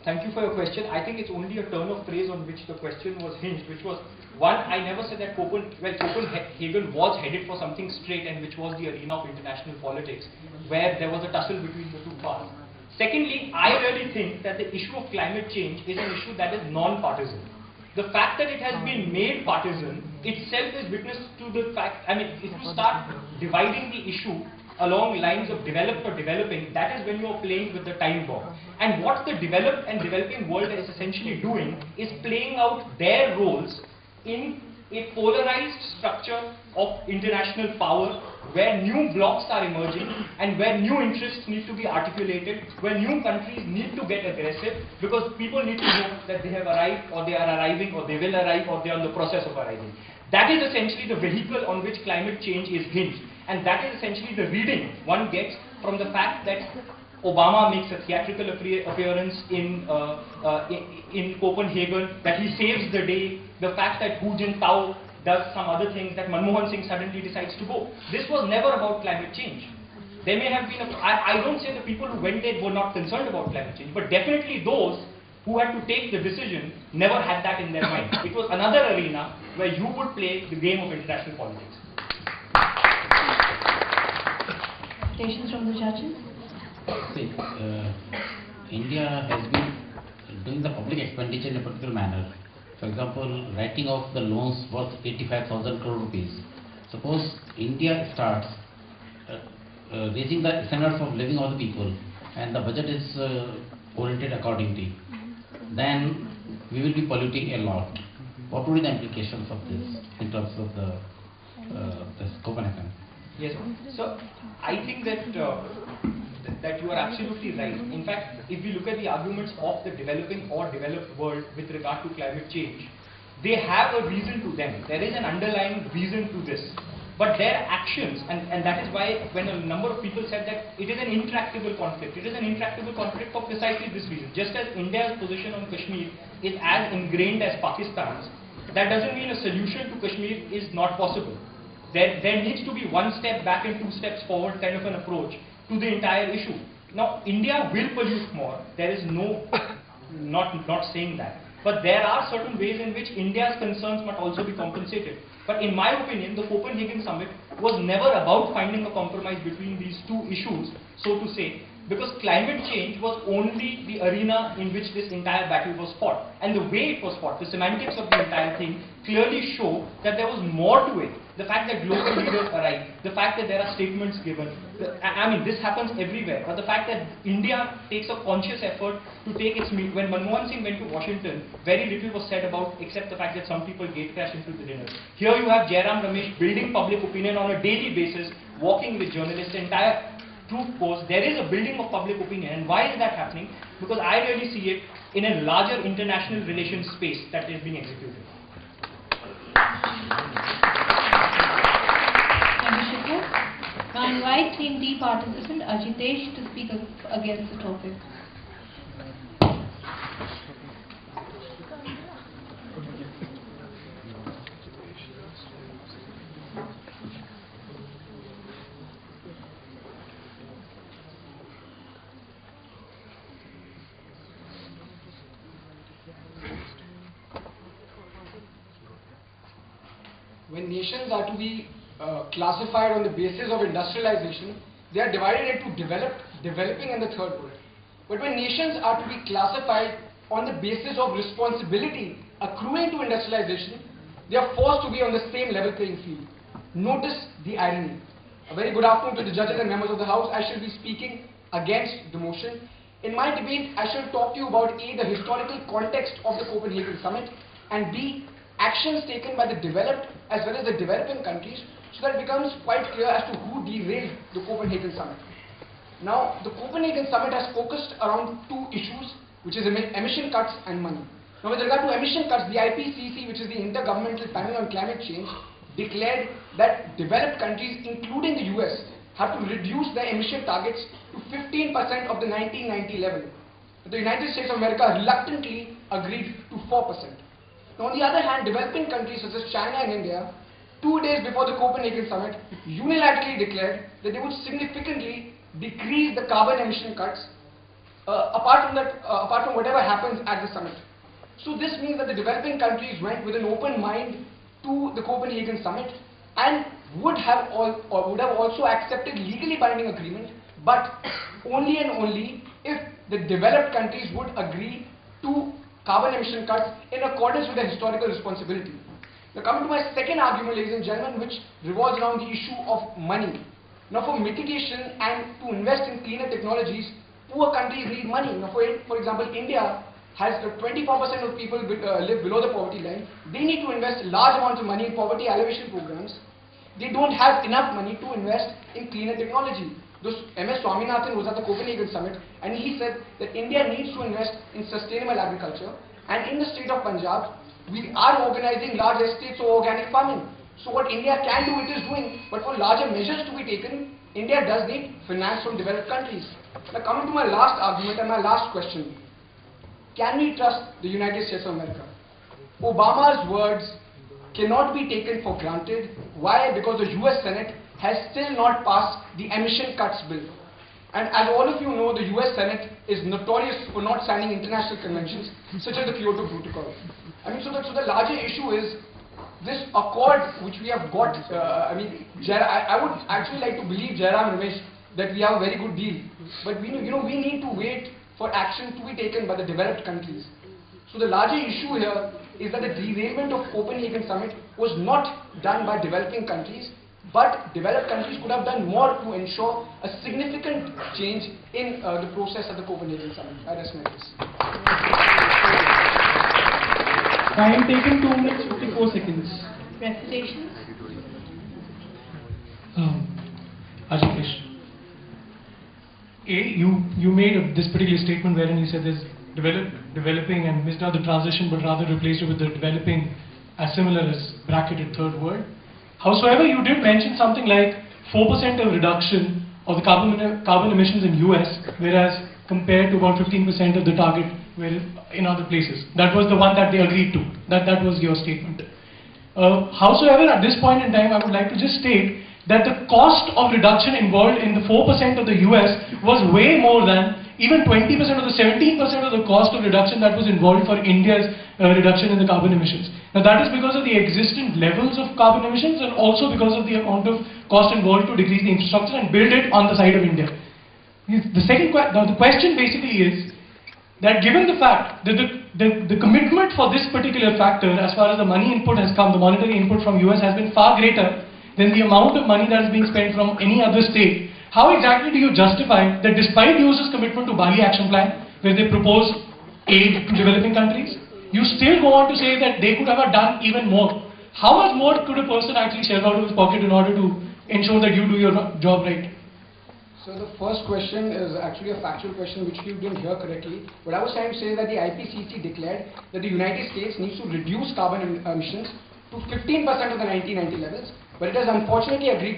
Thank you for your question. I think it's only a turn of phrase on which the question was hinged, which was, one, I never said that Copenhagen was headed for something straight, and which was the arena of international politics, where there was a tussle between the two parts. Secondly, I really think that the issue of climate change is an issue that is non-partisan. The fact that it has been made partisan itself is witness to the fact, I mean, if you start dividing the issue along lines of developed or developing, that is when you are playing with the time bomb. And what the developed and developing world is essentially doing is playing out their roles in a polarized structure of international power, where new blocks are emerging and where new interests need to be articulated, where new countries need to get aggressive, because people need to know that they have arrived, or they are arriving, or they will arrive, or they are in the process of arriving. That is essentially the vehicle on which climate change is hinged. And that is essentially the reading one gets from the fact that Obama makes a theatrical appearance in Copenhagen, that he saves the day, the fact that Hu Jintao does some other things, that Manmohan Singh suddenly decides to go. This was never about climate change. There may have been, I don't say the people who went there were not concerned about climate change, but definitely those who had to take the decision never had that in their mind. It was another arena where you would play the game of international politics. Questions from the judges? See, India has been doing the public expenditure in a particular manner. For example, writing off the loans worth 85,000 crore rupees. Suppose India starts raising the standards of living of the people, and the budget is oriented accordingly, then we will be polluting a lot. What would be the implications of this in terms of this Copenhagen? Yes, so I think that that you are absolutely right. In fact, if we look at the arguments of the developing or developed world with regard to climate change, they have a reason to them. There is an underlying reason to this. But their actions, and that is why when a number of people said that it is an intractable conflict, it is an intractable conflict for precisely this reason. Just as India's position on Kashmir is as ingrained as Pakistan's, that doesn't mean a solution to Kashmir is not possible. There needs to be one step back and two steps forward kind of an approach to the entire issue. Now, India will pollute more. There is no, not saying that. But there are certain ways in which India's concerns must also be compensated. But in my opinion, the Copenhagen summit was never about finding a compromise between these two issues, so to say, because climate change was only the arena in which this entire battle was fought. And the way it was fought, the semantics of the entire thing, clearly show that there was more to it. The fact that global leaders arrive, the fact that there are statements given, I mean, this happens everywhere, but the fact that India takes a conscious effort to take its meat. When Manmohan Singh went to Washington, very little was said about, except the fact that some people gate crashed into the dinner. Here you have Jairam Ramesh building public opinion on a daily basis, walking with journalists, entire truth post. There is a building of public opinion. And why is that happening? Because I really see it in a larger international relations space that is being executed. I invite Team D participant Ajitesh to speak against the topic. When nations are to be classified on the basis of industrialization, they are divided into developed, developing and the third world. But when nations are to be classified on the basis of responsibility accruing to industrialization, they are forced to be on the same level playing field. Notice the irony. A very good afternoon to the judges and members of the House. I shall be speaking against the motion. In my debate, I shall talk to you about A, the historical context of the Copenhagen summit, and B, actions taken by the developed as well as the developing countries, so that it becomes quite clear as to who derailed the Copenhagen summit. Now, the Copenhagen summit has focused around two issues, which is emission cuts and money. Now, with regard to emission cuts, the IPCC, which is the Intergovernmental Panel on Climate Change, declared that developed countries, including the US, have to reduce their emission targets to 15% of the 1990 level. But the United States of America reluctantly agreed to 4%. Now, on the other hand, developing countries such as China and India, 2 days before the Copenhagen summit, unilaterally declared that they would significantly decrease the carbon emission cuts apart from whatever happens at the summit. So this means that the developing countries went with an open mind to the Copenhagen summit and would have also accepted legally binding agreement, but only and only if the developed countries would agree to carbon emission cuts in accordance with their historical responsibility. Now coming to my second argument, ladies and gentlemen, which revolves around the issue of money. Now for mitigation and to invest in cleaner technologies, poor countries need money. Now for example, India has 24% of people live below the poverty line. They need to invest large amounts of money in poverty alleviation programs. They don't have enough money to invest in cleaner technology. MS Swaminathan was at the Copenhagen summit and he said that India needs to invest in sustainable agriculture, and in the state of Punjab, we are organizing large estates of organic farming. So what India can do, it is doing, but for larger measures to be taken, India does need finance from developed countries. Now coming to my last argument and my last question. Can we trust the United States of America? Obama's words cannot be taken for granted. Why? Because the US Senate has still not passed the emission cuts bill. And as all of you know, the US Senate is notorious for not signing international conventions such as the Kyoto Protocol. So the larger issue is this accord which we have got. I would actually like to believe Jairam Ramesh that we have a very good deal, but we need to wait for action to be taken by the developed countries. So the larger issue here is that the derailment of Copenhagen summit was not done by developing countries, but developed countries could have done more to ensure a significant change in the process at the Copenhagen summit. I rest my case. Time taken 2 minutes 54 seconds. Refutations? Ajitesh, you made this particular statement wherein you said there's developing and missed out the transition, but rather replaced it with the developing as similar as bracketed third world. Howsoever, you did mention something like 4% of reduction of the carbon emissions in US, whereas compared to about 15% of the target in other places. That was the one that they agreed to. That was your statement. Howsoever, at this point in time, I would like to just state that the cost of reduction involved in the 4% of the US was way more than even 20% or the 17% of the cost of reduction that was involved for India's reduction in the carbon emissions. Now that is because of the existing levels of carbon emissions and also because of the amount of cost involved to decrease the infrastructure and build it on the side of India. The question basically is that given the fact that the commitment for this particular factor as far as the money input has come, the monetary input from US has been far greater than the amount of money that is being spent from any other state. How exactly do you justify that despite the US's commitment to Bali Action Plan, where they propose aid to developing countries, you still go on to say that they could have done even more? How much more could a person actually shell out of his pocket in order to ensure that you do your job right? So the first question is actually a factual question which you didn't hear correctly. What I was trying to say is that the IPCC declared that the United States needs to reduce carbon emissions to 15% of the 1990 levels, but it has unfortunately agreed to